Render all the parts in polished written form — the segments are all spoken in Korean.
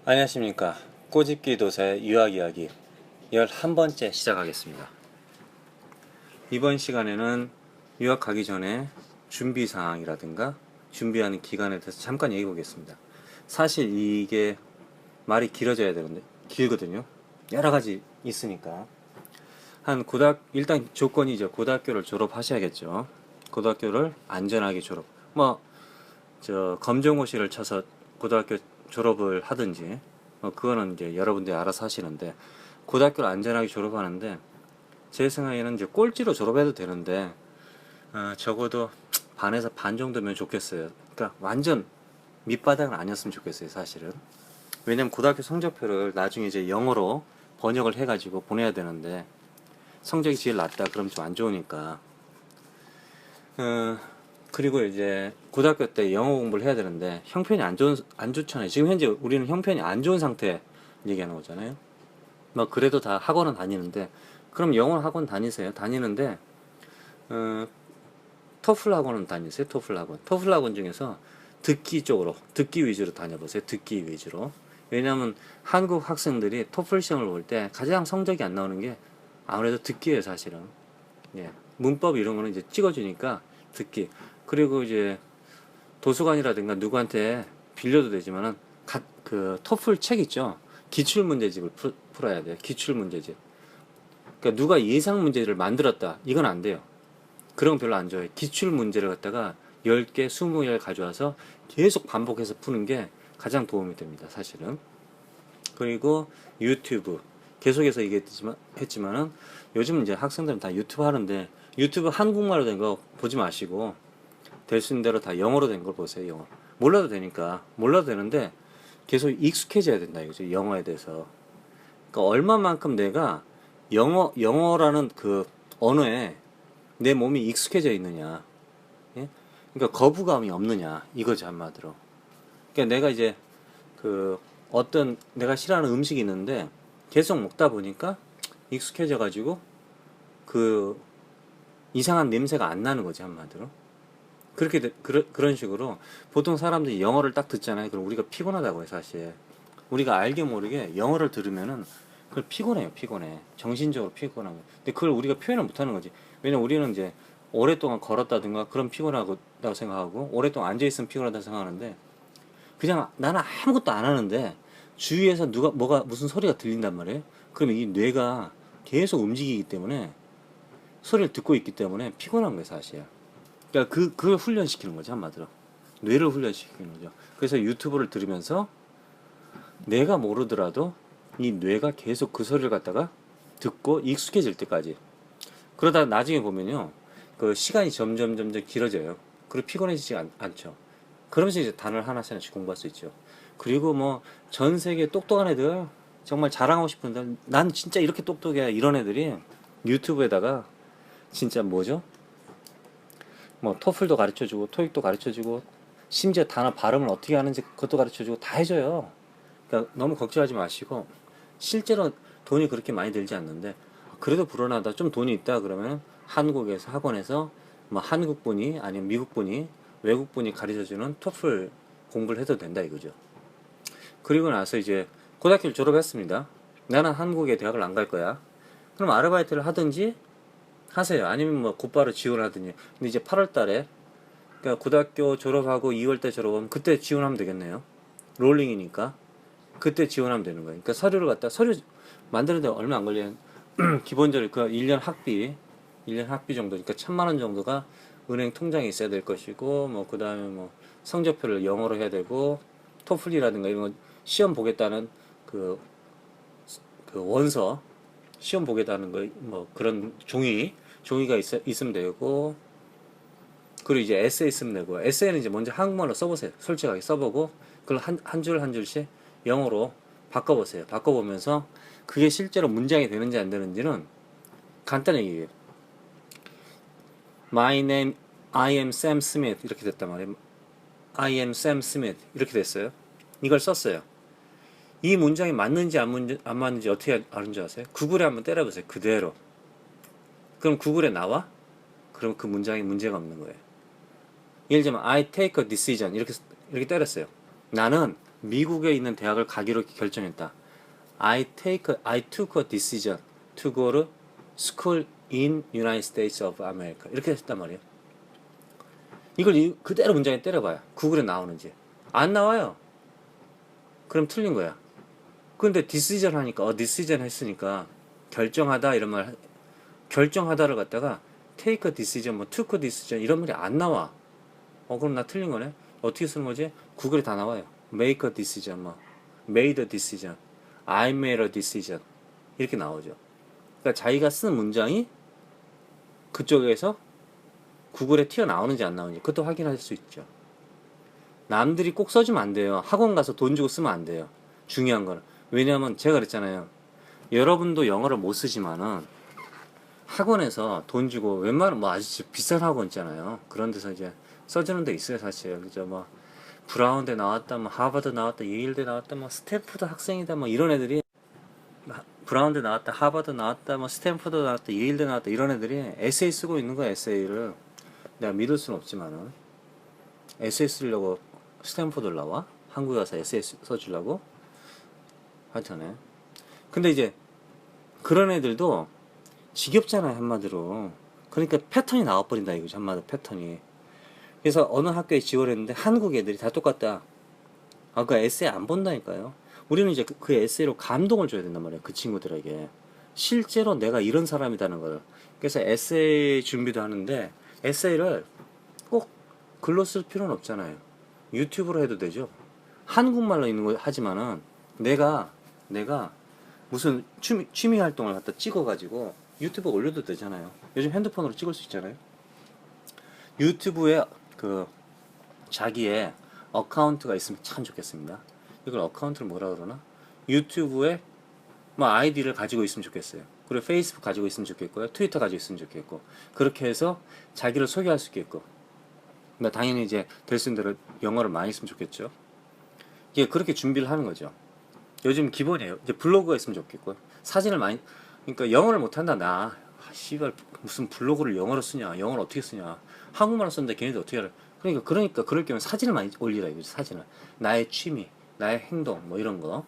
안녕하십니까. 꼬집기 도사의 유학이야기 11번째 시작하겠습니다. 이번 시간에는 유학 가기 전에 준비사항이라든가 준비하는 기간에 대해서 잠깐 얘기해 보겠습니다. 사실 이게 말이 길어져야 되는데 길거든요. 여러가지 있으니까 일단 조건이죠. 고등학교를 졸업하셔야겠죠. 고등학교를 안전하게 졸업, 검정고시를 쳐서 고등학교 졸업을 하든지 그거는 이제 여러분들이 알아서 하시는데, 고등학교를 안전하게 졸업하는데 제 생각에는 이제 꼴찌로 졸업해도 되는데 적어도 반에서 반 정도면 좋겠어요. 그러니까 완전 밑바닥은 아니었으면 좋겠어요, 사실은. 왜냐면 고등학교 성적표를 나중에 이제 영어로 번역을 해가지고 보내야 되는데 성적이 제일 낮다 그러면 좀 안 좋으니까. 그리고 이제 고등학교 때 영어 공부를 해야 되는데 형편이 안 좋잖아요. 지금 현재 우리는 형편이 안 좋은 상태 얘기하는 거잖아요. 그래도 다 학원은 다니는데, 그럼 영어 학원 다니세요. 다니는데 토플 학원은 다니세요. 토플 학원 중에서 듣기 위주로 다녀보세요. 듣기 위주로. 왜냐하면 한국 학생들이 토플 시험을 볼 때 가장 성적이 안 나오는 게 아무래도 듣기예요, 사실은. 예. 문법 이런 거는 이제 찍어주니까 듣기. 그리고 이제 도서관이라든가 누구한테 빌려도 되지만은 그 토플 책 있죠. 기출 문제집을 풀어야 돼요. 기출 문제집. 그러니까 누가 예상 문제를 만들었다, 이건 안 돼요. 그런 건 별로 안 좋아해요. 기출 문제를 갖다가 10개, 20개를 가져와서 계속 반복해서 푸는 게 가장 도움이 됩니다, 사실은. 그리고 유튜브. 계속해서 얘기했지만은 요즘 이제 학생들은 다 유튜브 하는데, 유튜브 한국말로 된 거 보지 마시고 될 수 있는 대로 다 영어로 된 걸 보세요. 영어. 몰라도 되는데 계속 익숙해져야 된다 이거죠, 영어에 대해서. 그러니까 얼마만큼 내가 영어라는 그 언어에 내 몸이 익숙해져 있느냐, 예? 그러니까 거부감이 없느냐, 이거죠, 한마디로. 그러니까 내가 이제 내가 싫어하는 음식이 있는데 계속 먹다 보니까 익숙해져 가지고 그 이상한 냄새가 안 나는 거지, 한마디로. 그런 식으로 보통 사람들이 영어를 딱 듣잖아요. 그럼 우리가 피곤하다고 해요, 사실. 우리가 알게 모르게 영어를 들으면은 그걸 피곤해. 정신적으로 피곤하고. 근데 그걸 우리가 표현을 못 하는 거지. 왜냐면 우리는 이제 오랫동안 걸었다든가 그럼 피곤하다고 생각하고, 오랫동안 앉아있으면 피곤하다고 생각하는데, 그냥 나는 아무것도 안 하는데 주위에서 무슨 소리가 들린단 말이에요. 그러면 이 뇌가 계속 움직이기 때문에, 소리를 듣고 있기 때문에 피곤한 거예요, 사실. 그러니까 그걸 훈련시키는 거죠, 한마디로. 뇌를 훈련시키는 거죠. 그래서 유튜브를 들으면서 내가 모르더라도 이 뇌가 계속 그 소리를 갖다가 듣고 익숙해질 때까지. 그러다 나중에 보면요, 그 시간이 점점 길어져요. 그리고 피곤해지지 않죠. 그러면서 이제 단어를 하나씩 공부할 수 있죠. 그리고 전 세계 똑똑한 애들, 정말 자랑하고 싶은데 난 진짜 이렇게 똑똑해, 이런 애들이 유튜브에다가 진짜 토플도 가르쳐주고 토익도 가르쳐주고 심지어 단어 발음을 어떻게 하는지 그것도 가르쳐주고 다 해줘요. 그러니까 너무 걱정하지 마시고, 실제로 돈이 그렇게 많이 들지 않는데 그래도 불안하다, 좀 돈이 있다 그러면 한국에서 학원에서 한국분이 아니면 미국분이 외국분이 가르쳐주는 토플 공부를 해도 된다 이거죠. 그리고 나서 이제 고등학교를 졸업했습니다. 나는 한국의 대학을 안 갈 거야. 그럼 아르바이트를 하든지 하세요. 아니면 곧바로 지원하든지. 근데 이제 8월 달에, 그러니까 고등학교 졸업하고 2월 때 졸업하면 그때 지원하면 되겠네요. 롤링이니까 그때 지원하면 되는 거예요. 그러니까 서류 만드는데 얼마 안 걸려요. 기본적으로 그 1년 학비 정도, 그러니까 1,000만 원 정도가 은행 통장에 있어야 될 것이고, 그 다음에 성적표를 영어로 해야 되고, 토플이라든가 이런 거 시험 보겠다는 그 원서, 시험 보겠다는 거, 그런 종이가 있으면 되고, 그리고 이제 에세이 쓰면 되고, 에세이는 이제 먼저 한국말로 써보세요. 솔직하게 써보고, 그걸 한 줄씩 영어로 바꿔보세요. 바꿔보면서 그게 실제로 문장이 되는지 안 되는지는 간단하게 얘기해요. I am Sam Smith 이렇게 됐단 말이에요. I am Sam Smith 이렇게 됐어요. 이걸 썼어요. 이 문장이 맞는지 안 맞는지 어떻게 아는 줄 아세요? 구글에 한번 때려보세요. 그대로. 그럼 구글에 나와? 그럼 그 문장에 문제가 없는 거예요. 예를 들면 I take a decision 이렇게 때렸어요. 나는 미국에 있는 대학을 가기로 결정했다. I took a decision to go to school in United States of America. 이렇게 했단 말이에요. 이걸 그대로 문장에 때려봐요. 구글에 나오는지. 안 나와요. 그럼 틀린 거야. 근데 decision 하니까, decision 했으니까, 결정하다, 이런 말, 결정하다를 갖다가, take a decision, 뭐, took a decision, 이런 말이 안 나와. 그럼 나 틀린 거네? 어떻게 쓰는 거지? 구글에 다 나와요. make a decision, 뭐, made a decision, I made a decision. 이렇게 나오죠. 그러니까 자기가 쓴 문장이 그쪽에서 구글에 튀어나오는지 안 나오는지, 그것도 확인할 수 있죠. 남들이 꼭 써주면 안 돼요. 학원 가서 돈 주고 쓰면 안 돼요. 중요한 거는. 왜냐하면 제가 그랬잖아요. 여러분도 영어를 못 쓰지만은 학원에서 돈 주고 웬만하면 뭐 아주 비싼 학원 있잖아요. 그런 데서 이제 써주는 데 있어요, 사실. 그죠? 뭐 브라운대 나왔다, 뭐 하버드 나왔다, 예일대 나왔다, 뭐 스탠포드 학생이다, 뭐 이런 애들이 브라운대 나왔다, 하버드 나왔다, 뭐 스탠포드 나왔다, 예일대 나왔다 이런 애들이 에세이 쓰고 있는 거야, 에세이를. 내가 믿을 수는 없지만은 에세이 쓰려고 스탠포드를 나와? 한국에 가서 에세이 써주려고? 하여튼에. 근데 이제 그런 애들도 지겹잖아요, 한마디로. 그러니까 패턴이 나와버린다 이거죠, 한마디로 패턴이. 그래서 어느 학교에 지원했는데 한국 애들이 다 똑같다. 그 에세이 안 본다니까요. 우리는 이제 그 에세이로 감동을 줘야 된단 말이에요, 그 친구들에게. 실제로 내가 이런 사람이라는 걸. 그래서 에세이 준비도 하는데 에세이를 꼭 글로 쓸 필요는 없잖아요. 유튜브로 해도 되죠. 한국말로 있는 거 하지만은 내가 무슨 취미 활동을 갖다 찍어가지고 유튜브에 올려도 되잖아요. 요즘 핸드폰으로 찍을 수 있잖아요. 유튜브에 그 자기의 어카운트가 있으면 참 좋겠습니다. 이걸 어카운트를 뭐라 그러나? 유튜브에 뭐 아이디를 가지고 있으면 좋겠어요. 그리고 페이스북 가지고 있으면 좋겠고요. 트위터 가지고 있으면 좋겠고. 그렇게 해서 자기를 소개할 수 있겠고. 당연히 이제 될 수 있는 대로 영어를 많이 쓰면 좋겠죠. 이게 그렇게 준비를 하는 거죠. 요즘 기본이에요. 이제 블로그가 있으면 좋겠고요. 사진을 많이, 그러니까 영어를 못한다, 나. 씨발, 무슨 블로그를 영어로 쓰냐. 영어를 어떻게 쓰냐. 한국말로 쓰는데 걔네들 어떻게 알아. 그러니까 그럴 경우는 사진을 많이 올리라 이거지, 사진을. 나의 취미, 나의 행동, 뭐 이런 거.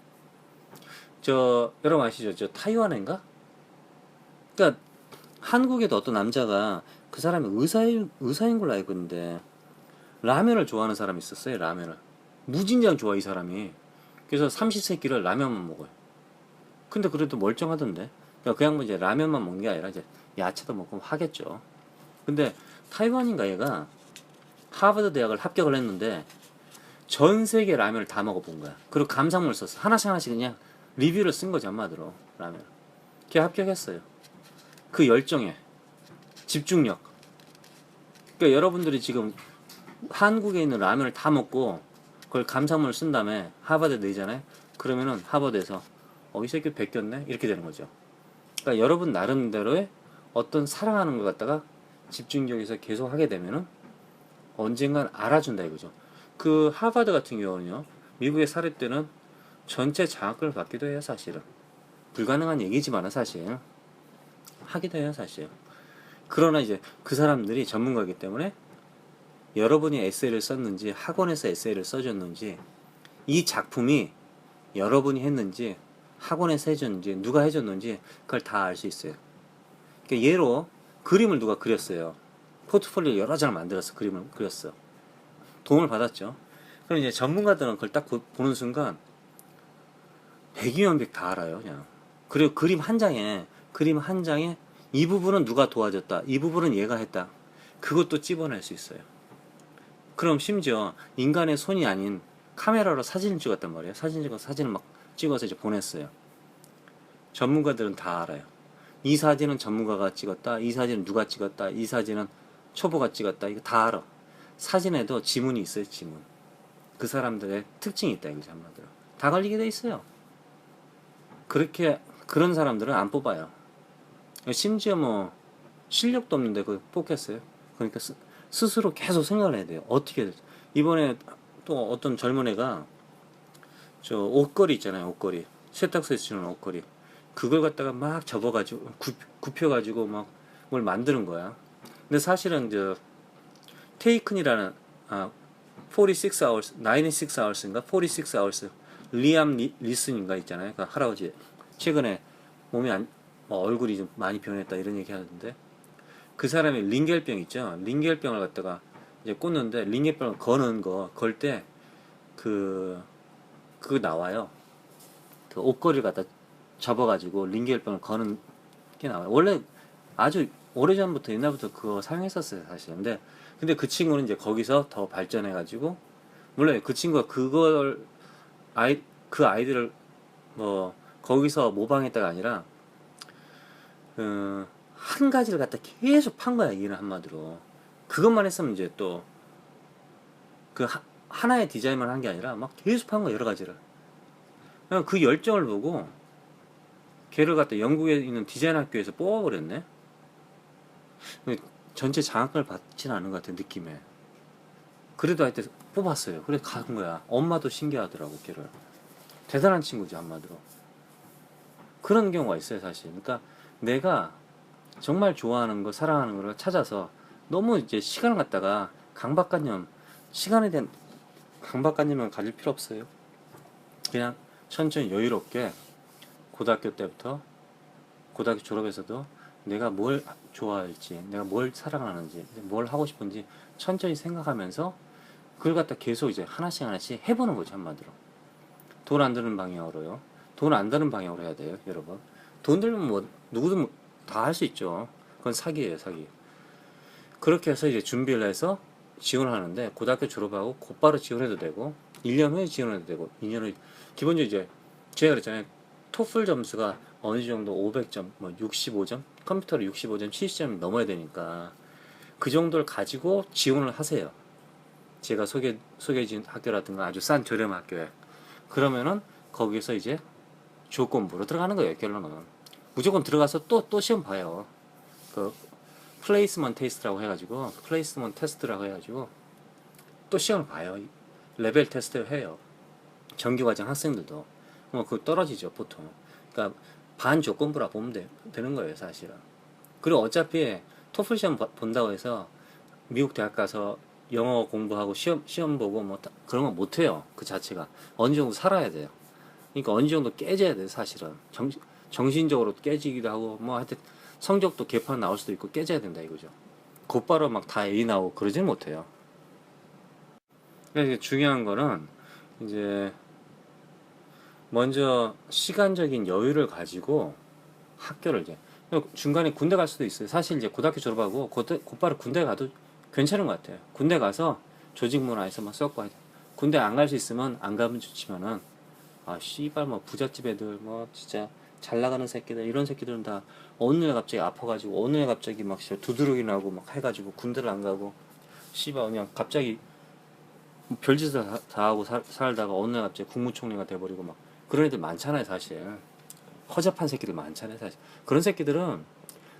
여러분 아시죠? 타이완인가? 그러니까 한국에도 어떤 남자가 그 사람이 의사인 걸로 알고 있는데 라면을 좋아하는 사람이 있었어요. 라면을 무진장 좋아해, 이 사람이. 그래서 삼시세끼를 라면만 먹어요. 근데 그래도 멀쩡하던데. 그러니까 그 양반 이제 라면만 먹는 게 아니라 이제 야채도 먹고 하겠죠. 근데 타이완인가 얘가 하버드 대학을 합격을 했는데 전 세계 라면을 다 먹어본 거야. 그리고 감상문을 썼어. 하나씩 그냥 리뷰를 쓴 거지, 한마디로. 라면. 걔 합격했어요. 그 열정에 집중력. 그러니까 여러분들이 지금 한국에 있는 라면을 다 먹고 그걸 감상문을 쓴 다음에 하버드에 내잖아요. 그러면은 하버드에서 이 새끼 베꼈네? 이렇게 되는 거죠. 그러니까 여러분 나름대로의 어떤 사랑하는 걸 갖다가 집중력에서 계속 하게 되면은 언젠간 알아준다 이거죠. 그 하버드 같은 경우는요, 미국에 살 때는 전체 장학금을 받기도 해요, 사실은. 불가능한 얘기지만은 사실 하기도 해요, 사실. 그러나 이제 그 사람들이 전문가이기 때문에 여러분이 에세이를 썼는지, 학원에서 에세이를 써줬는지, 이 작품이 여러분이 했는지, 학원에서 해줬는지, 누가 해줬는지 그걸 다 알 수 있어요. 그러니까 예로 그림을 누가 그렸어요. 포트폴리오 여러 장을 만들어서 그림을 그렸어. 도움을 받았죠. 그럼 이제 전문가들은 그걸 딱 보는 순간 100이면 100 다 알아요, 그냥. 그리고 그림 한 장에 이 부분은 누가 도와줬다, 이 부분은 얘가 했다, 그것도 찝어낼 수 있어요. 그럼 심지어 인간의 손이 아닌 카메라로 사진을 찍었단 말이에요. 사진을 막 찍어서 이제 보냈어요. 전문가들은 다 알아요. 이 사진은 전문가가 찍었다, 이 사진은 누가 찍었다, 이 사진은 초보가 찍었다, 이거 다 알아. 사진에도 지문이 있어요, 지문. 그 사람들의 특징이 있다, 이거죠, 한마디로. 다 걸리게 돼 있어요. 그런 사람들은 안 뽑아요. 심지어 뭐 실력도 없는데 그걸 뽑겠어요. 그러니까 스스로 계속 생각을 해야 돼요. 어떻게 해야 되지? 이번에 또 어떤 젊은 애가 옷걸이 있잖아요, 옷걸이. 세탁소에서 주는 옷걸이. 그걸 갖다가 막 접어가지고 굽혀가지고 막 뭘 만드는 거야. 근데 사실은 테이큰이라는 46 hours, 96 hours인가? 46 hours. 리암 리슨인가 있잖아요. 그 할아버지. 최근에 몸이 뭐 얼굴이 좀 많이 변했다 이런 얘기 하는데, 그 사람이 링겔병 있죠. 링겔병을 갖다가 이제 꽂는데, 링겔병을 걸 때 그거 나와요. 그 옷걸이를 갖다 접어가지고 링겔병을 거는 게 나와요. 원래 아주 오래전부터 옛날부터 그거 사용했었어요 사실. 근데 그 친구는 이제 거기서 더 발전해가지고, 물론 그 친구가 그 아이들을 뭐 거기서 모방했다가 아니라 한 가지를 갖다 계속 판 거야. 얘는 한마디로 그것만 했으면 이제 또 그 하나의 디자인만 한 게 아니라 막 계속 판 거야, 여러 가지를. 그냥 그 열정을 보고 걔를 갖다 영국에 있는 디자인 학교에서 뽑아버렸네. 전체 장학금을 받지는 않은 것 같아, 느낌에. 그래도 하여튼 뽑았어요. 그래 간 거야. 엄마도 신기하더라고, 걔를. 대단한 친구지, 한마디로. 그런 경우가 있어요, 사실. 그러니까 내가 정말 좋아하는 거, 사랑하는 걸 찾아서 너무 이제 시간을 갖다가 시간에 대한 강박관념을 가질 필요 없어요. 그냥 천천히 여유롭게 고등학교 때부터, 고등학교 졸업해서도 내가 뭘 좋아할지, 내가 뭘 사랑하는지, 뭘 하고 싶은지 천천히 생각하면서 그걸 갖다 계속 이제 하나씩 해보는 거죠, 한마디로. 돈 안 드는 방향으로요. 돈 안 드는 방향으로 해야 돼요, 여러분. 돈 들면 뭐 누구든 다 할 수 있죠. 그건 사기예요, 사기. 그렇게 해서 이제 준비를 해서 지원을 하는데, 고등학교 졸업하고 곧바로 지원해도 되고 1년 후에 지원해도 되고 2년 후에, 기본적으로 이제 제가 그랬잖아요. 토플 점수가 어느 정도 500점, 뭐 65점, 컴퓨터로 65점, 70점이 넘어야 되니까 그 정도를 가지고 지원을 하세요. 제가 소개해준 학교라든가 아주 싼 저렴 학교에. 그러면은 거기서 이제 조건부로 들어가는 거예요, 결론은. 무조건 들어가서 또 시험 봐요. 그 플레이스먼트 테스트라고 해가지고, 또 시험을 봐요. 레벨 테스트를 해요. 정규과정 학생들도. 뭐 그거 떨어지죠, 보통. 그러니까 반 조건부라 보면 되는 거예요, 사실은. 그리고 어차피 토플 시험 본다고 해서 미국 대학 가서 영어 공부하고 시험 보고 뭐 그런 거 못해요. 그 자체가 어느 정도 살아야 돼요. 그러니까 어느 정도 깨져야 돼요, 사실은. 정신적으로 깨지기도 하고, 뭐 하여튼 성적도 개판 나올 수도 있고 깨져야 된다 이거죠. 곧바로 막 다 A 나오고 그러지는 못해요. 그래서 중요한 거는 이제 먼저 시간적인 여유를 가지고 학교를 이제, 중간에 군대 갈 수도 있어요. 사실 이제 고등학교 졸업하고 곧바로 군대 가도 괜찮은 것 같아요. 군대 가서 조직 문화에서 막 썩고 하죠. 군대 안 갈 수 있으면 안 가면 좋지만은, 아 씨발 뭐 부잣집 애들 뭐 진짜 잘 나가는 새끼들, 이런 새끼들은 다 어느 날 갑자기 아파가지고 어느 날 갑자기 막 두드러기 나고 막 해가지고 군대를 안 가고, 씨발 그냥 갑자기 별짓을 다 하고 살다가 어느 날 갑자기 국무총리가 돼버리고 막 그런 애들 많잖아요, 사실. 허접한 새끼들 많잖아요, 사실. 그런 새끼들은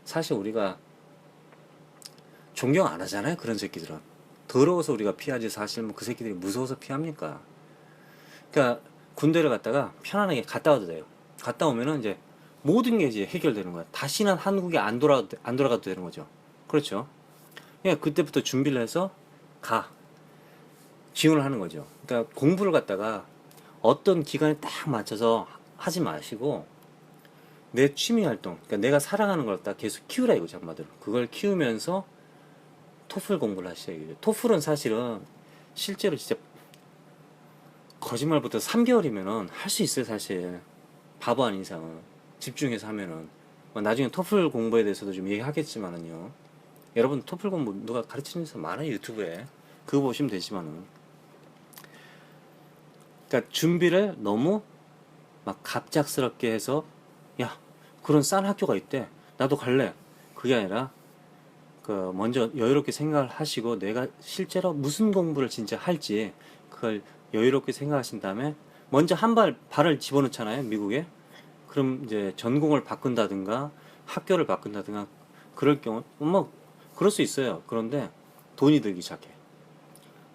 사실 우리가 존경 안 하잖아요, 그런 새끼들은. 더러워서 우리가 피하지, 사실 뭐 그 새끼들이 무서워서 피합니까? 그러니까 군대를 갔다가 편안하게 갔다 와도 돼요. 갔다 오면은 이제 모든 게 이제 해결되는 거야. 다시는 한국에 안 돌아가도 되는 거죠. 그렇죠. 그러니까 그때부터 준비를 해서 지원을 하는 거죠. 그러니까 공부를 갖다가 어떤 기간에 딱 맞춰서 하지 마시고, 내 취미 활동, 그러니까 내가 사랑하는 걸 갖다 계속 키우라 이거죠, 한마디로. 그걸 키우면서 토플 공부를 하시죠. 토플은 사실은 실제로 진짜 거짓말부터 3개월이면은 할 수 있어요, 사실. 바보 아닌 이상은. 집중해서 하면은. 뭐 나중에 토플 공부에 대해서도 좀 얘기하겠지만은요. 여러분, 토플 공부 누가 가르치는 사람 많아요, 유튜브에. 그거 보시면 되지만은. 그러니까 준비를 너무 막 갑작스럽게 해서, 야, 그런 싼 학교가 있대, 나도 갈래. 그게 아니라, 먼저 여유롭게 생각을 하시고, 내가 실제로 무슨 공부를 진짜 할지, 그걸 여유롭게 생각하신 다음에, 먼저 발을 집어넣잖아요, 미국에. 그럼 이제 전공을 바꾼다든가, 학교를 바꾼다든가, 그럴 경우, 뭐, 그럴 수 있어요. 그런데 돈이 들기 시작해.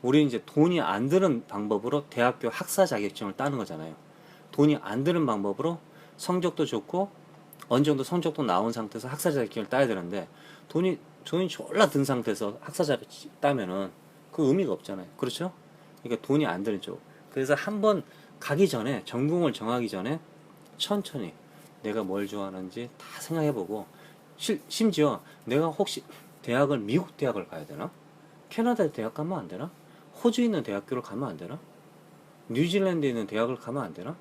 우리 이제 돈이 안 드는 방법으로 대학교 학사 자격증을 따는 거잖아요. 돈이 안 드는 방법으로 성적도 좋고, 어느 정도 성적도 나온 상태에서 학사 자격증을 따야 되는데, 돈이 졸라 든 상태에서 학사 자격증 따면은 그 의미가 없잖아요. 그렇죠? 그러니까 돈이 안 드는 쪽. 그래서 한번 가기 전에, 전공을 정하기 전에 천천히 내가 뭘 좋아하는지 다 생각해보고, 심지어 내가 혹시 대학을, 미국 대학을 가야 되나? 캐나다 대학 가면 안 되나? 호주에 있는 대학교를 가면 안 되나? 뉴질랜드에 있는 대학을 가면 안 되나?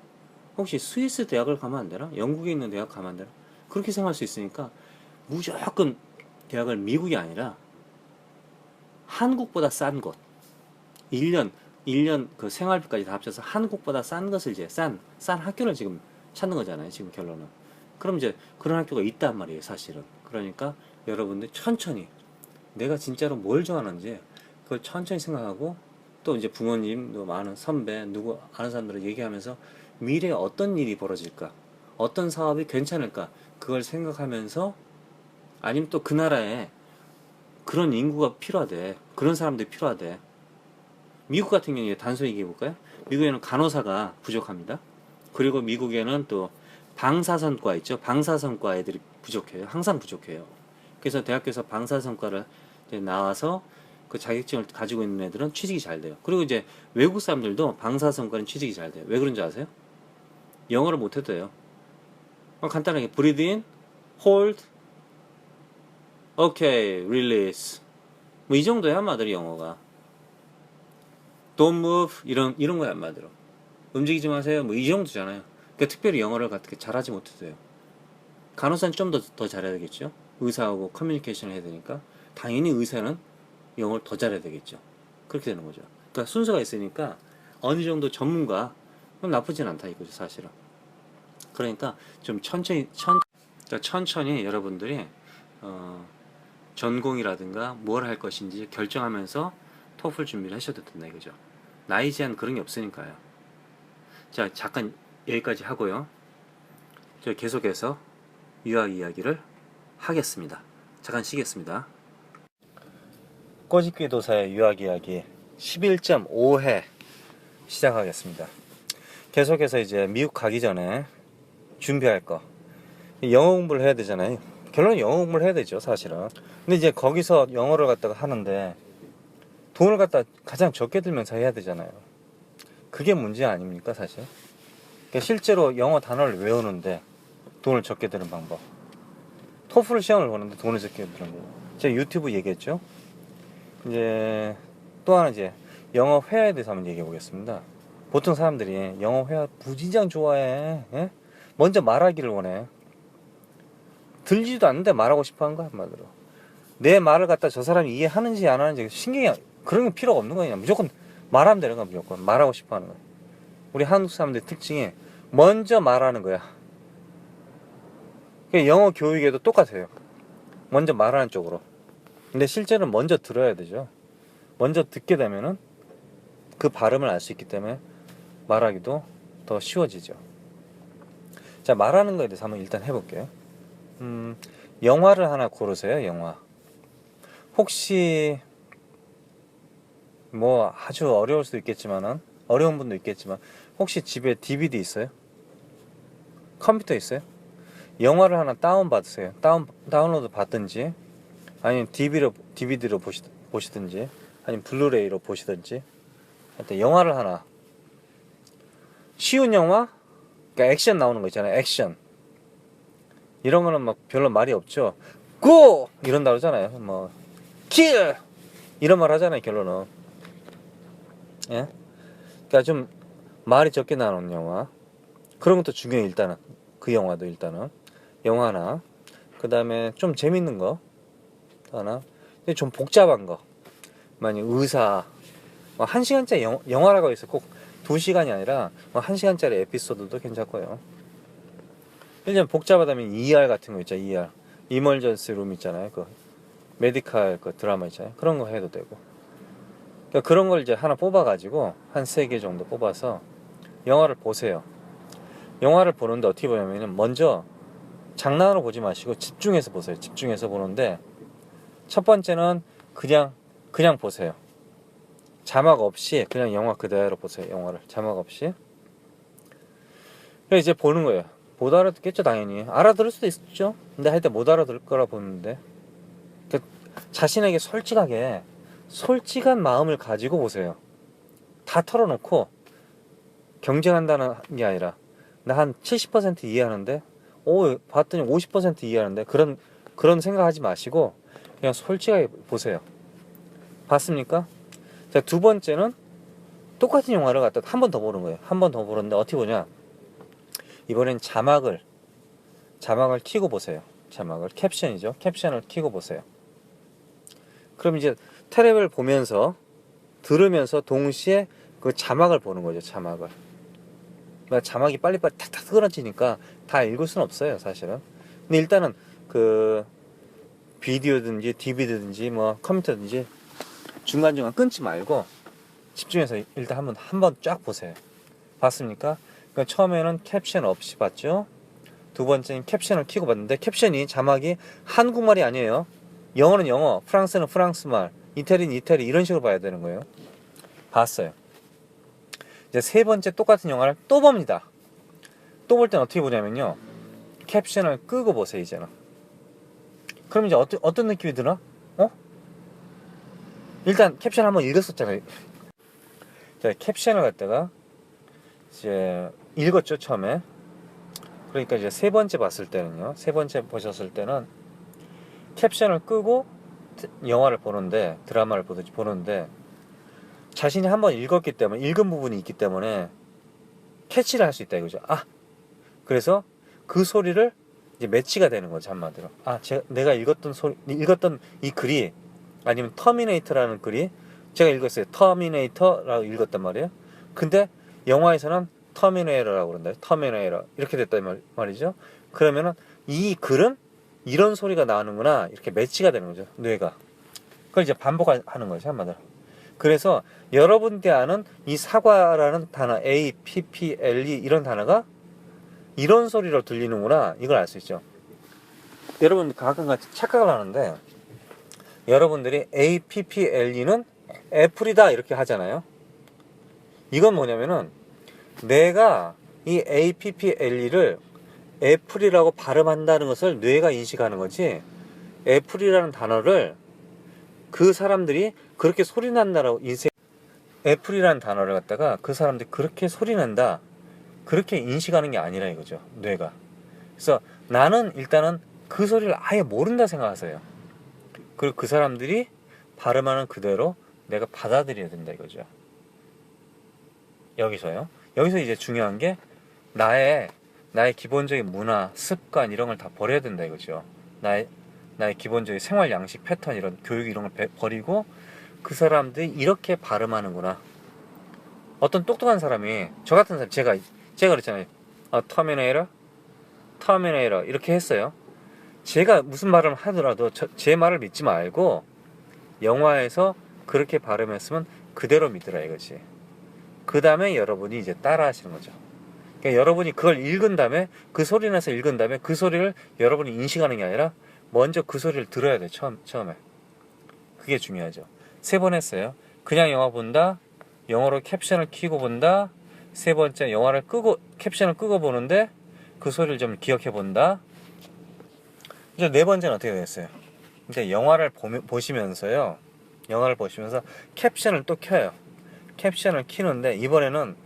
혹시 스위스 대학을 가면 안 되나? 영국에 있는 대학 가면 안 되나? 그렇게 생각할 수 있으니까 무조건 대학을 미국이 아니라 한국보다 싼 곳, 1년 그 생활비까지 다 합쳐서 한국보다 싼 것을 이제 싼 학교를 지금 찾는 거잖아요. 지금 결론은. 그럼 이제 그런 학교가 있단 말이에요. 사실은. 그러니까 여러분들 천천히 내가 진짜로 뭘 좋아하는지 그걸 천천히 생각하고, 또 이제 부모님, 또 많은 선배, 누구 아는 사람들을 얘기하면서 미래에 어떤 일이 벌어질까, 어떤 사업이 괜찮을까, 그걸 생각하면서, 아니면 또 그 나라에 그런 인구가 필요하대, 그런 사람들이 필요하대. 미국 같은 경우에 단순히 얘기해 볼까요? 미국에는 간호사가 부족합니다. 그리고 미국에는 또 방사선과 있죠. 방사선과 애들이 부족해요. 항상 부족해요. 그래서 대학교에서 방사선과를 이제 나와서 그 자격증을 가지고 있는 애들은 취직이 잘 돼요. 그리고 이제 외국 사람들도 방사선과는 취직이 잘 돼요. 왜 그런지 아세요? 영어를 못해도 돼요. 간단하게 breathe in, hold, okay, release. 뭐 이 정도야 한마디로 영어가. Don't move, 이런 거야 한마디로. 움직이지 마세요. 뭐 이 정도잖아요. 그러니까 특별히 영어를 그렇게 잘하지 못해도 돼요. 간호사는 좀 더 잘해야 되겠죠. 의사하고 커뮤니케이션을 해야 되니까 당연히 의사는 영어를 더 잘해야 되겠죠. 그렇게 되는 거죠. 그러니까 순서가 있으니까 어느 정도 전문가, 그럼 나쁘진 않다 이거죠 사실은. 그러니까 좀 천천히 여러분들이 전공이라든가 뭘 할 것인지 결정하면서 토플 준비를 하셔도 된다 이거죠. 나이 제한 그런 게 없으니까요. 자, 잠깐 여기까지 하고요. 저 계속해서 유학 이야기를 하겠습니다. 잠깐 쉬겠습니다. 꼬집기 도사의 유학 이야기 11.5회 시작하겠습니다. 계속해서 이제 미국 가기 전에 준비할 거, 영어 공부를 해야 되잖아요. 결론은 영어 공부를 해야 되죠 사실은. 근데 이제 거기서 영어를 갖다가 하는데 돈을 갖다 가장 적게 들면서 해야 되잖아요. 그게 문제 아닙니까 사실. 그러니까 실제로 영어 단어를 외우는데 돈을 적게 드는 방법, 토플 시험을 보는데 돈을 적게 드는 거, 제가 유튜브 얘기했죠. 이제 또 하나, 이제 영어 회화에 대해서 한번 얘기해 보겠습니다. 보통 사람들이 영어 회화 무진장 좋아해. 예? 먼저 말하기를 원해. 들리지도 않는데 말하고 싶어 하는 거야 한마디로. 내 말을 갖다 저 사람이 이해하는지 안 하는지 신경이, 그런 게 필요가 없는 거냐. 무조건 말하면 되는 거야. 무조건 말하고 싶어 하는 거야. 우리 한국 사람들의 특징이 먼저 말하는 거야. 영어 교육에도 똑같아요. 먼저 말하는 쪽으로. 근데 실제로는 먼저 들어야 되죠. 먼저 듣게 되면은 그 발음을 알 수 있기 때문에 말하기도 더 쉬워지죠. 자, 말하는 거에 대해서 한번 일단 해볼게요. 영화를 하나 고르세요. 영화. 혹시 뭐 아주 어려울 수도 있겠지만은, 어려운 분도 있겠지만, 혹시 집에 DVD 있어요? 컴퓨터 있어요? 영화를 하나 다운 받으세요. 다운로드 받든지, 아니면 DVD로 보시든지, 아니면 블루레이로 보시든지. 하여튼 영화를 하나, 쉬운 영화, 그러니까 액션 나오는 거 있잖아요. 액션. 이런 거는 막 별로 말이 없죠. 고! 이런다 그러잖아요. 뭐 킬! 이런 말 하잖아요. 결론은. 예? 그러니까 좀 말이 적게 나오는 영화, 그런 것도 중요해요. 일단은 그 영화도 일단은 영화 하나, 그 다음에 좀 재밌는 거 하나, 근데 좀 복잡한 거, 만약 의사, 1시간짜리 영화라고 해서 꼭 2시간이 아니라 1시간짜리 에피소드도 괜찮고요. 일단 복잡하다면 ER 같은 거 있잖아요. ER, 이멀전스 룸 있잖아요. 그 메디칼 그 드라마 있잖아요. 그런 거 해도 되고. 그러니까 그런 걸 이제 하나 뽑아가지고 한 3개 정도 뽑아서 영화를 보세요. 영화를 보는데 어떻게 보냐면은, 먼저 장난으로 보지 마시고 집중해서 보세요. 집중해서 보는데, 첫 번째는 그냥 보세요. 자막 없이 그냥 영화 그대로 보세요. 영화를 자막 없이. 그래서 이제 보는 거예요. 못 알아듣겠죠 당연히. 알아들을 수도 있죠. 근데 하여튼 못 알아들을 거라 보는데, 자신에게 솔직한 마음을 가지고 보세요. 다 털어놓고 경쟁한다는 게 아니라 나 한 70% 이해하는데 봤더니 50% 이해하는데 그런 생각하지 마시고 그냥 솔직하게 보세요. 봤습니까? 자, 두 번째는 똑같은 영화를 갖다 한 번 더 보는 거예요. 한 번 더 보는데 어떻게 보냐? 이번엔 자막을 켜고 보세요. 자막을 캡션이죠. 캡션을 켜고 보세요. 그럼 이제 테레비를 보면서 들으면서 동시에 그 자막을 보는 거죠. 자막을. 그러니까 자막이 빨리빨리 탁탁 끊어지니까 다 읽을 수는 없어요, 사실은. 근데 일단은 그 비디오든지 DVD든지 뭐 컴퓨터든지 중간중간 끊지 말고 집중해서 일단 한번 쫙 보세요. 봤습니까? 그러니까 처음에는 캡션 없이 봤죠. 두 번째는 캡션을 켜고 봤는데 캡션이 자막이 한국말이 아니에요. 영어는 영어, 프랑스는 프랑스말, 이태리는 이태리 이런 식으로 봐야 되는 거예요. 봤어요. 이제 세 번째 똑같은 영화를 또 봅니다. 또 볼 때는 어떻게 보냐면요. 캡션을 끄고 보세요, 이제는. 그럼 이제 어떤 느낌이 드나? 일단 캡션 한번 읽었었잖아요. 자, 캡션을 갖다가 이제 읽었죠, 처음에. 그러니까 이제 세 번째 봤을 때는요. 세 번째 보셨을 때는 캡션을 끄고 영화를 보는데, 드라마를 보는데 자신이 한번 읽었기 때문에, 읽은 부분이 있기 때문에 캐치를 할 수 있다 이거죠. 그래서 그 소리를 이제 매치가 되는 거죠, 한마디로. 내가 읽었던 이 글이, 아니면 터미네이터라는 글이, 제가 읽었어요. 터미네이터라고 읽었단 말이에요. 근데 영화에서는 터미네이터라고 그런다. 터미네이터 이렇게 됐단 말이죠. 그러면은 이 글은 이런 소리가 나오는구나, 이렇게 매치가 되는 거죠, 뇌가. 그걸 이제 반복하는 거죠, 한마디로. 그래서 여러분들이 아는 이 사과라는 단어, APPLE 이런 단어가 이런 소리로 들리는구나, 이걸 알 수 있죠. 여러분 가끔같이 착각을 하는데, 여러분들이 APPLE는 애플이다 이렇게 하잖아요. 이건 뭐냐면은 내가 이 APPLE를 애플이라고 발음한다는 것을 뇌가 인식하는 거지, 애플이라는 단어를 그 사람들이 그렇게 소리난다라고 애플이라는 단어를 갖다가 그 사람들이 그렇게 소리낸다, 그렇게 인식하는 게 아니라 이거죠, 뇌가. 그래서 나는 일단은 그 소리를 아예 모른다 생각하세요. 그리고 그 사람들이 발음하는 그대로 내가 받아들여야 된다 이거죠. 여기서 이제 중요한 게 나의 기본적인 문화, 습관 이런 걸 다 버려야 된다 이거죠. 나의 기본적인 생활 양식, 패턴, 이런 교육 이런 걸 버리고 그 사람들이 이렇게 발음하는구나. 어떤 똑똑한 사람이, 저 같은 사람, 제가 그랬잖아요. 터미네이터 이렇게 했어요. 제가 무슨 말을 하더라도 제 말을 믿지 말고 영화에서 그렇게 발음했으면 그대로 믿으라 이거지. 그 다음에 여러분이 이제 따라 하시는 거죠. 그러니까 여러분이 그걸 읽은 다음에, 그 소리 내서 읽은 다음에 그 소리를 여러분이 인식하는 게 아니라 먼저 그 소리를 들어야 돼, 처음에. 그게 중요하죠. 3번 했어요. 그냥 영화 본다, 영어로 캡션을 켜고 본다, 세 번째 캡션을 끄고 보는데 그 소리를 좀 기억해 본다. 이제 네 번째는 어떻게 되겠어요? 이제 영화를 보시면서 캡션을 또 켜요. 캡션을 켜는데 이번에는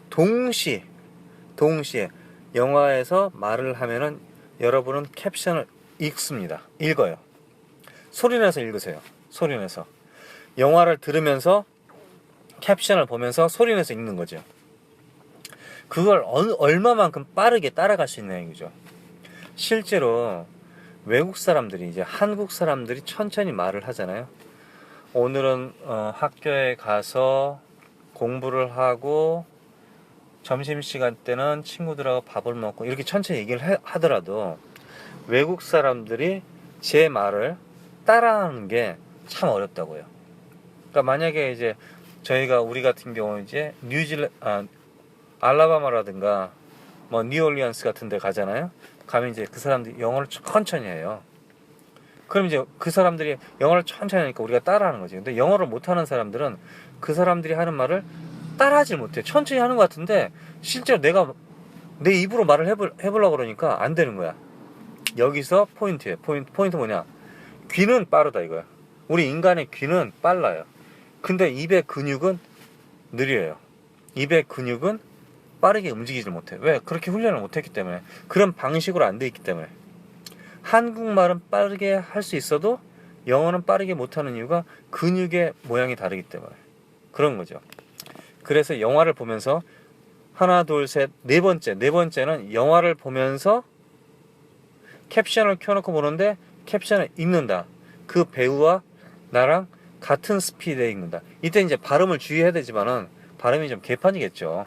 동시에 영화에서 말을 하면은 여러분은 캡션을 읽어요. 소리내서 읽으세요. 소리내서. 영화를 들으면서 캡션을 보면서 소리내서 읽는 거죠. 그걸 얼마만큼 빠르게 따라갈 수 있냐 이거죠. 실제로 외국 사람들이, 이제 한국 사람들이 천천히 말을 하잖아요. 오늘은 학교에 가서 공부를 하고 점심시간 때는 친구들하고 밥을 먹고, 이렇게 천천히 얘기를 하더라도 외국 사람들이 제 말을 따라하는 게 참 어렵다고요. 그러니까 만약에 이제 우리 같은 경우 이제 알라바마라든가 뭐 뉴올리언스 같은 데 가잖아요. 가면 이제 그 사람들이 영어를 천천히 해요. 그럼 이제 그 사람들이 영어를 천천히 하니까 우리가 따라하는 거지. 근데 영어를 못하는 사람들은 그 사람들이 하는 말을 따라하지 못해. 천천히 하는 것 같은데 실제로 내가 내 입으로 말을 해보려고 그러니까 안 되는 거야. 여기서 포인트예요. 포인트 뭐냐? 귀는 빠르다 이거야. 우리 인간의 귀는 빨라요. 근데 입의 근육은 느려요. 입의 근육은 빠르게 움직이질 못해. 왜? 그렇게 훈련을 못했기 때문에. 그런 방식으로 안 돼 있기 때문에. 한국말은 빠르게 할 수 있어도 영어는 빠르게 못하는 이유가 근육의 모양이 다르기 때문에 그런 거죠. 그래서 영화를 보면서 하나 둘 셋 네 번째는 영화를 보면서 캡션을 켜놓고 보는데 캡션을 읽는다. 그 배우와 나랑 같은 스피드에 읽는다. 이때 이제 발음을 주의해야 되지만은 발음이 좀 개판이겠죠.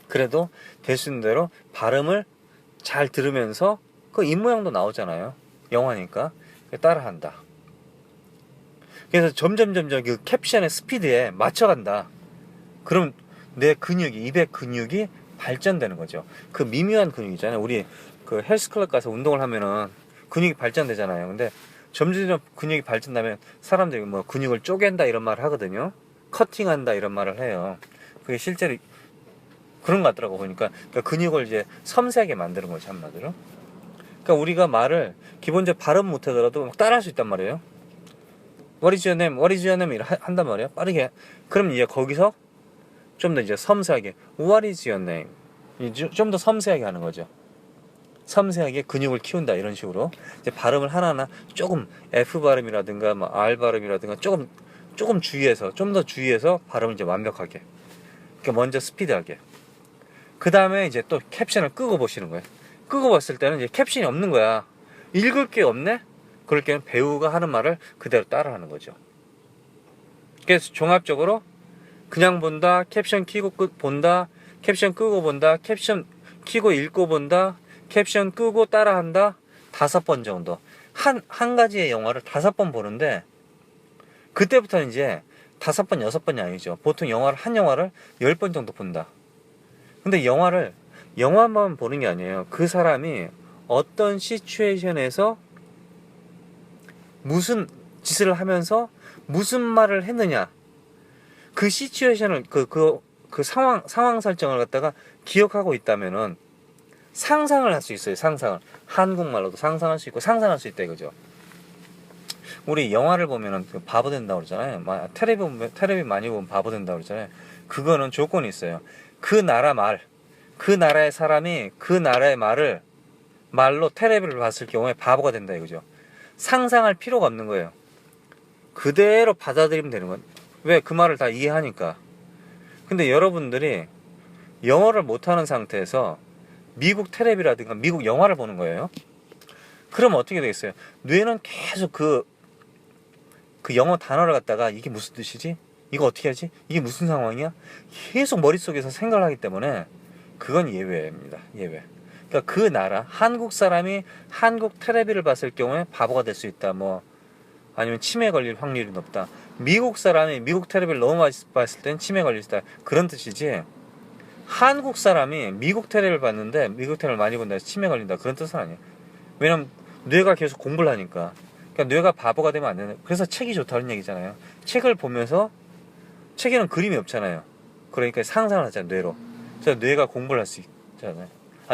그래도 될 수 있는 대로 발음을 잘 들으면서 그 입모양도 나오잖아요. 영화니까 따라한다. 그래서 점점 그 캡션의 스피드에 맞춰간다. 그럼 내 근육이, 입의 근육이 발전되는 거죠. 그 미묘한 근육 있잖아요. 우리 그 헬스클럽 가서 운동을 하면은 근육이 발전되잖아요. 근데 점점 근육이 발전되면 사람들이 뭐 근육을 쪼갠다 이런 말을 하거든요. 커팅한다 이런 말을 해요. 그게 실제로 그런 것 같더라고 보니까. 그러니까 근육을 이제 섬세하게 만드는 거죠, 한마디로. 그러니까 우리가 말을 기본적으로 발음 못하더라도 막 따라할 수 있단 말이에요. What is your name? What is your name? 이렇게 한단 말이에요. 빠르게. 그럼 이제 거기서 좀 더 이제 섬세하게 What is your name? 좀 더 섬세하게 하는 거죠. 섬세하게 근육을 키운다 이런 식으로 이제 발음을 하나하나 조금 F 발음이라든가 뭐 R 발음이라든가 조금 주의해서 좀 더 주의해서 발음을 이제 완벽하게. 그러니까 먼저 스피드하게. 그 다음에 이제 또 캡션을 끄고 보시는 거예요. 끄고 봤을 때는 이제 캡션이 없는 거야. 읽을 게 없네? 그럴 때는 배우가 하는 말을 그대로 따라하는 거죠. 그래서 종합적으로 그냥 본다, 캡션 키고 본다, 캡션 끄고 본다, 캡션 키고 읽고 본다, 캡션 끄고 따라한다. 5번 정도. 한 가지의 영화를 5번 보는데 그때부터는 이제 5번, 6번이 아니죠. 보통 한 영화를 10번 정도 본다. 근데 영화만 보는 게 아니에요. 그 사람이 어떤 시츄에이션에서 무슨 짓을 하면서 무슨 말을 했느냐. 그 시츄에이션을, 그 상황 설정을 갖다가 기억하고 있다면은 상상을 할 수 있어요, 상상을. 한국말로도 상상할 수 있고 상상할 수 있다 이거죠. 우리 영화를 보면은 바보 된다고 그러잖아요. 텔레비 많이 보면 바보 된다고 그러잖아요. 그거는 조건이 있어요. 그 나라의 사람이 그 나라의 말로 텔레비를 봤을 경우에 바보가 된다 이거죠. 상상할 필요가 없는 거예요. 그대로 받아들이면 되는 건. 왜? 그 말을 다 이해하니까. 근데 여러분들이 영어를 못하는 상태에서 미국 텔레비라든가 미국 영화를 보는 거예요. 그럼 어떻게 되겠어요? 뇌는 계속 그 영어 단어를 갖다가 이게 무슨 뜻이지? 이거 어떻게 하지? 이게 무슨 상황이야? 계속 머릿속에서 생각을 하기 때문에 그건 예외입니다. 예외. 그러니까 그 나라, 한국 사람이 한국 텔레비를 봤을 경우에 바보가 될 수 있다. 뭐 아니면 치매 걸릴 확률이 높다. 미국 사람이 미국 텔레비를 너무 많이 봤을 땐 치매 걸릴 수 있다. 그런 뜻이지. 한국 사람이 미국 텔레비를 봤는데 미국 텔레비를 많이 본다 해서 치매 걸린다. 그런 뜻은 아니에요. 왜냐면 뇌가 계속 공부를 하니까. 그러니까 뇌가 바보가 되면 안 되는. 그래서 책이 좋다는 얘기잖아요. 책을 보면서 책에는 그림이 없잖아요. 그러니까 상상을 하잖아요, 뇌로. 그래서 뇌가 공부를 할 수 있잖아요.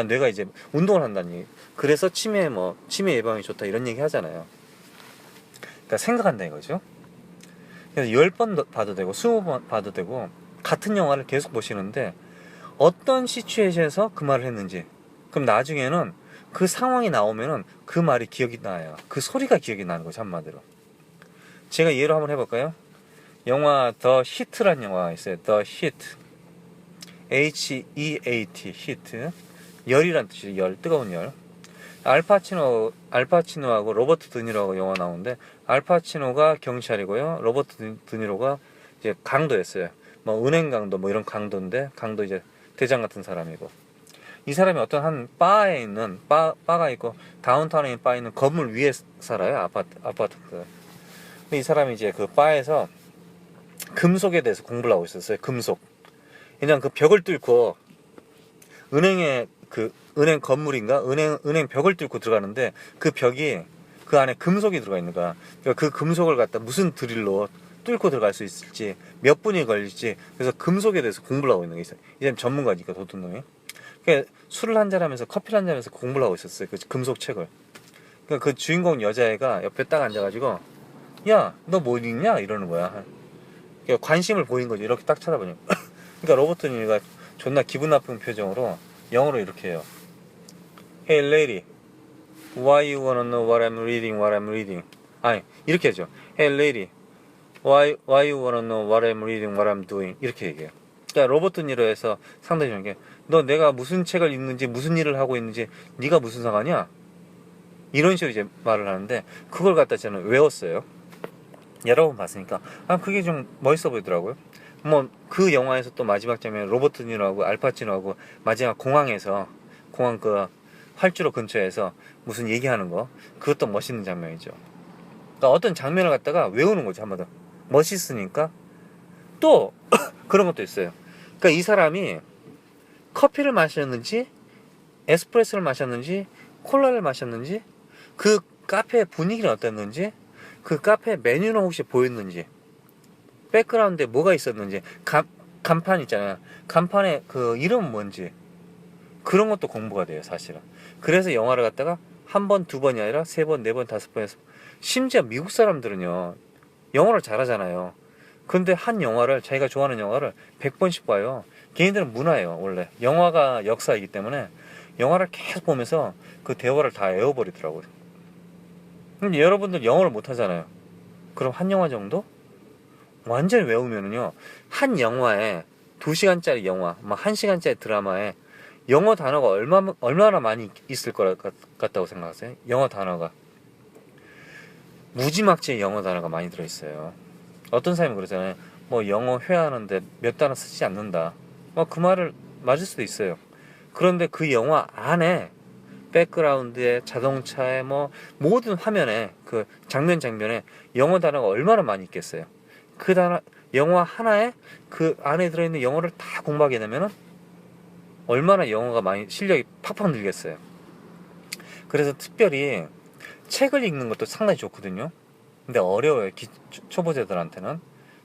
뇌가 이제 운동을 한다는 얘기. 그래서 치매 예방이 좋다 이런 얘기 하잖아요. 그러니까 생각한다 이거죠. 그래서 10번 봐도 되고 20번 봐도 되고 같은 영화를 계속 보시는데 어떤 시츄에이션에서 그 말을 했는지, 그럼 나중에는 그 상황이 나오면은 그 말이 기억이 나요. 그 소리가 기억이 나는 거죠, 한마디로. 제가 예로 한번 해볼까요? 영화 더 히트란 영화가 있어요. 더 히트. H-E-A-T. 히트. 열이란 뜻이에요. 열. 뜨거운 열. 알파치노하고 로버트 드니로가 영화 나오는데, 알파치노가 경찰이고요. 로버트 드니로가 이제 강도였어요. 뭐 은행 강도 뭐 이런 강도인데, 강도 이제 대장 같은 사람이고. 이 사람이 어떤 한 바에 있는 바가 있고 다운타운에 있는 바에 있는 건물 위에 살아요. 아파트. 근데 이 사람이 이제 그 바에서 금속에 대해서 공부를 하고 있었어요. 금속. 그냥 그 벽을 뚫고 은행 건물인가 은행 벽을 뚫고 들어가는데 그 벽이 그 안에 금속이 들어가 있는 거야. 그러니까 그 금속을 갖다 무슨 드릴로 뚫고 들어갈 수 있을지 몇 분이 걸릴지, 그래서 금속에 대해서 공부를 하고 있는 게 있어요. 이 사람 전문가니까 도둑놈이. 그러니까 술을 한잔 하면서 커피를 한잔 하면서 공부를 하고 있었어요. 그 금속 책을. 그러니까 그 주인공 여자애가 옆에 딱 앉아가지고 야, 너 뭐 읽냐? 이러는 거야. 그러니까 관심을 보인 거죠. 이렇게 딱 쳐다보니 그러니까 로버트 니가 존나 기분 나쁜 표정으로 영어로 이렇게 해요. Hey lady, why you wanna know what I'm reading, what I'm reading? 아니, 이렇게 하죠. Hey lady, why you wanna know what I'm reading, what I'm doing? 이렇게 얘기해요. 그러니까 로버트 니로 해서 상당히 좋은 게, 너 내가 무슨 책을 읽는지, 무슨 일을 하고 있는지, 네가 무슨 상관이야? 이런 식으로 이제 말을 하는데, 그걸 갖다 저는 외웠어요. 여러 번 봤으니까. 그게 좀 멋있어 보이더라고요. 뭐, 그 영화에서 또 마지막 장면, 로버트 니로하고 알파치노하고 마지막 공항에서, 공항 그 활주로 근처에서 무슨 얘기하는 거, 그것도 멋있는 장면이죠. 그러니까 어떤 장면을 갖다가 외우는 거죠, 한번 더. 멋있으니까. 또, 그런 것도 있어요. 그러니까 이 사람이 커피를 마셨는지, 에스프레소를 마셨는지, 콜라를 마셨는지, 그 카페의 분위기는 어땠는지, 그 카페 메뉴는 혹시 보였는지, 백그라운드에 뭐가 있었는지, 간판 있잖아요. 간판에 그 이름은 뭔지, 그런 것도 공부가 돼요, 사실은. 그래서 영화를 갖다가 한 번, 두 번이 아니라 세 번, 네 번, 다섯 번 해서, 심지어 미국 사람들은요, 영어를 잘하잖아요. 근데 한 영화를, 자기가 좋아하는 영화를 100번씩 봐요. 걔네들은 문화예요, 원래. 영화가 역사이기 때문에 영화를 계속 보면서 그 대화를 다 외워버리더라고요. 근데 여러분들 영어를 못하잖아요. 그럼 한 영화 정도? 완전히 외우면은요, 한 영화에 2시간짜리 영화, 막 1시간짜리 드라마에 영어 단어가 얼마나 많이 있을 것 같다고 생각하세요? 영어 단어가. 무지막지의 영어 단어가 많이 들어있어요. 어떤 사람이 그러잖아요. 뭐 영어 회화하는데 몇 단어 쓰지 않는다. 그 말을 맞을 수도 있어요. 그런데 그 영화 안에 백그라운드에 자동차에 뭐 모든 화면에 그 장면에 영어 단어가 얼마나 많이 있겠어요. 그 단어 영화 하나에 그 안에 들어있는 영어를 다 공부하게 되면은 얼마나 영어가 많이 실력이 팍팍 늘겠어요. 그래서 특별히 책을 읽는 것도 상당히 좋거든요. 근데 어려워요. 초보자들한테는.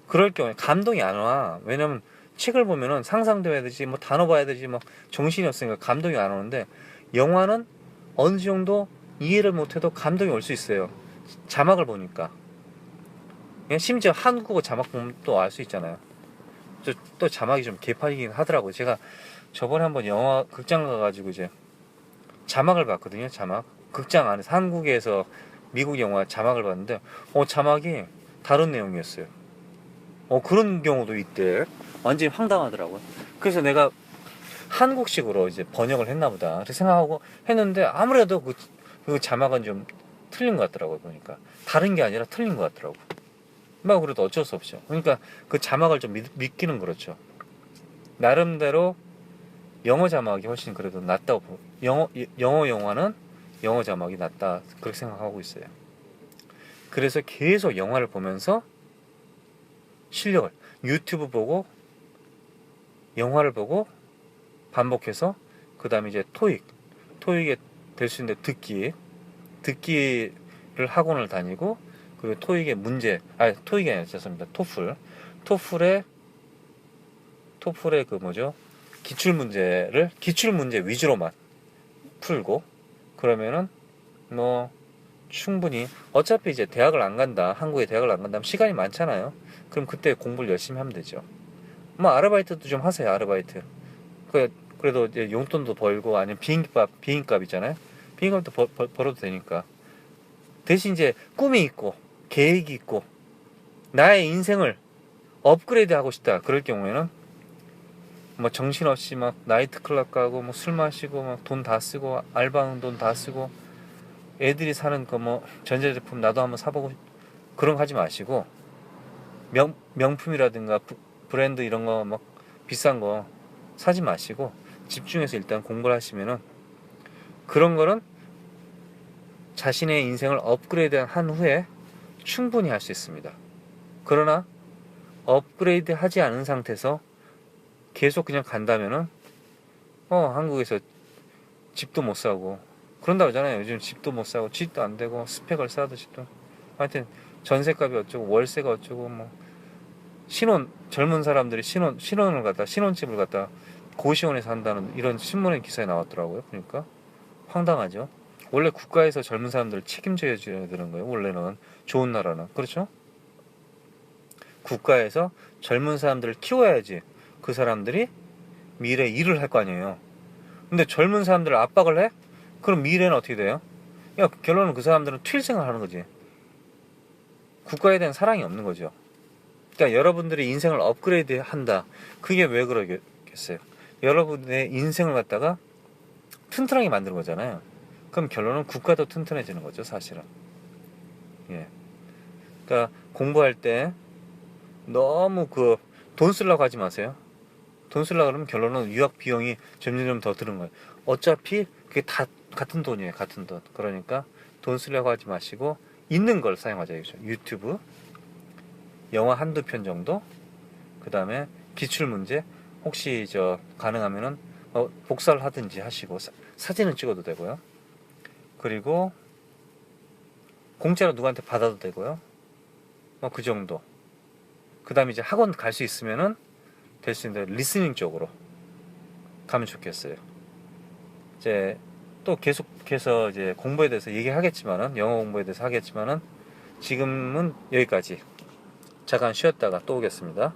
그럴 경우에 감동이 안 와. 왜냐면 책을 보면은 상상도 해야 되지, 뭐 단어 봐야 되지, 뭐 정신이 없으니까 감동이 안 오는데, 영화는 어느 정도 이해를 못해도 감동이 올 수 있어요. 자막을 보니까. 심지어 한국어 자막 보면 또 알 수 있잖아요. 또 자막이 좀 개판이긴 하더라고요. 제가 저번에 한번 영화 극장 가가지고 이제 자막을 봤거든요. 자막. 극장 안에서 한국에서 미국 영화 자막을 봤는데 자막이 다른 내용이었어요. 그런 경우도 있대. 완전히 황당하더라고요. 그래서 내가 한국식으로 이제 번역을 했나 보다 그렇게 생각하고 했는데, 아무래도 그 자막은 좀 틀린 것 같더라고요. 보니까 다른 게 아니라 틀린 것 같더라고요. 그래도 어쩔 수 없죠. 그러니까 그 자막을 좀 믿기는 그렇죠. 나름대로 영어 자막이 훨씬 그래도 낫다고, 영어 영화는 영어 자막이 낫다, 그렇게 생각하고 있어요. 그래서 계속 영화를 보면서 실력을, 유튜브 보고 영화를 보고 반복해서, 그 다음에 이제 토익에 될 수 있는 듣기를 학원을 다니고, 그리고 토익의 문제, 토익이 아니라 죄송합니다. 토플의 그 뭐죠? 기출문제 위주로만 풀고, 그러면은 뭐 충분히, 어차피 이제 대학을 안 간다, 한국에 대학을 안 간다면 시간이 많잖아요. 그럼 그때 공부를 열심히 하면 되죠. 아르바이트도 좀 하세요. 아르바이트. 그래도 이제 용돈도 벌고, 아니면 비행값 있잖아요. 비행값도 벌어도 되니까. 대신 이제 꿈이 있고 계획이 있고 나의 인생을 업그레이드 하고 싶다, 그럴 경우에는 정신없이 나이트클럽 가고 술 마시고 돈 다 쓰고, 알바하는 돈 다 쓰고, 애들이 사는 거 전자제품 나도 한번 사보고, 그런 거 하지 마시고, 명품이라든가 브랜드 이런 거 비싼 거 사지 마시고, 집중해서 일단 공부를 하시면은, 그런 거는 자신의 인생을 업그레이드 한 후에 충분히 할 수 있습니다. 그러나 업그레이드 하지 않은 상태에서 계속 그냥 간다면은 한국에서 집도 못 사고 그런다고 하잖아요. 요즘 집도 못 사고 집도 안 되고, 스펙을 쌓아도 집도, 하여튼 전세값이 어쩌고 월세가 어쩌고, 젊은 사람들이 신혼집을 갖다 고시원에서 한다는 이런 신문의 기사에 나왔더라고요. 그러니까 황당하죠. 원래 국가에서 젊은 사람들을 책임져야 되는 거예요. 원래는 좋은 나라는. 그렇죠? 국가에서 젊은 사람들을 키워야지. 그 사람들이 미래에 일을 할 거 아니에요. 근데 젊은 사람들을 압박을 해? 그럼 미래는 어떻게 돼요? 야, 결론은 그 사람들은 튀일생활 하는 거지. 국가에 대한 사랑이 없는 거죠. 그러니까 여러분들의 인생을 업그레이드 한다. 그게 왜 그러겠어요? 여러분의 인생을 갖다가 튼튼하게 만드는 거잖아요. 그럼 결론은 국가도 튼튼해지는 거죠, 사실은. 예. 그러니까 공부할 때 너무 돈 쓰려고 하지 마세요. 돈 쓰려고 그러면 결론은 유학 비용이 점점 더 드는 거예요. 어차피 그게 다 같은 돈이에요, 같은 돈. 그러니까 돈 쓰려고 하지 마시고 있는 걸 사용하자 이거죠. 유튜브, 영화 한두 편 정도, 그 다음에 기출문제, 혹시 가능하면은 복사를 하든지 하시고 사진을 찍어도 되고요. 그리고 공짜로 누구한테 받아도 되고요. 그 정도. 그 다음에 이제 학원 갈 수 있으면은 될 수 있는데 리스닝 쪽으로 가면 좋겠어요. 이제 또 계속해서 이제 공부에 대해서 얘기하겠지만은, 영어 공부에 대해서 하겠지만은 지금은 여기까지. 잠깐 쉬었다가 또 오겠습니다.